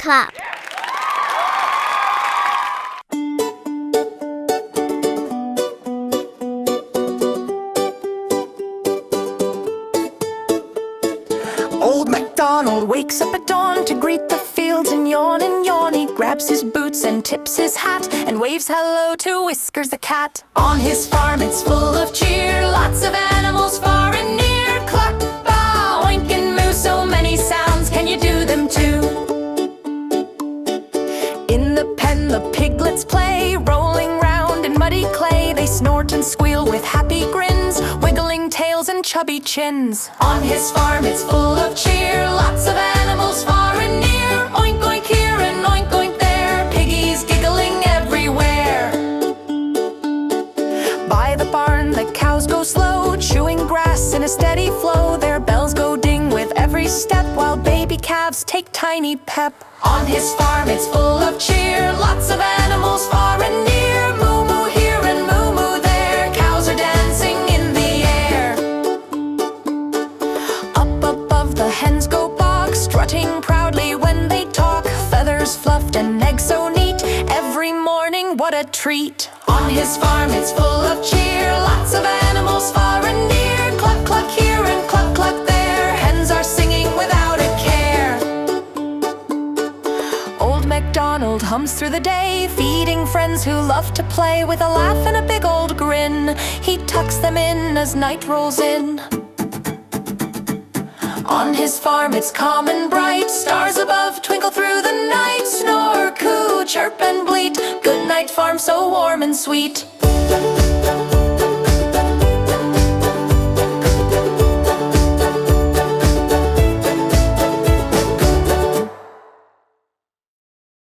clap. Old MacDonald wakes up at dawn to greet the fields and yawn and yawn. He grabs his boots and tips his hat and waves hello to Whiskers the cat. On his farm it's full of cheer, lots of animals far and near. Cluck, bah, oink and moo, so many sounds, can you do them too? In the pen the piglets play, rolling round in muddy clay. They snort and squeal with happy grins, wiggling tails and chubby chins. On his farm it's full of cheer, lots of animals far and near. Oink oink here and oink oink there, piggies giggling everywhere. By the barn the cows go slow, chewing grass in a steady flow. Their bells go ding with every step, while baby calves take tiny pep. On his farm it's full of cheer, lots of animals far and near. Moo moo here and moo moo there, cows are dancing in the air. Up above the hens go bog, strutting proudly when they talk. Feathers fluffed and eggs so neat, every morning what a treat. On his farm it's full of cheer, lots of animals far and near. Cluck cluck here and cluck cluck there, hens are singing without a care. Old MacDonald hums through the day, feeding friends who love to play. With a laugh and a big old grin, he tucks them in as night rolls in. On his farm it's calm and bright, stars above twinkle through the night. Snore, coo, chirp and bleat, good night farm so warm and sweet.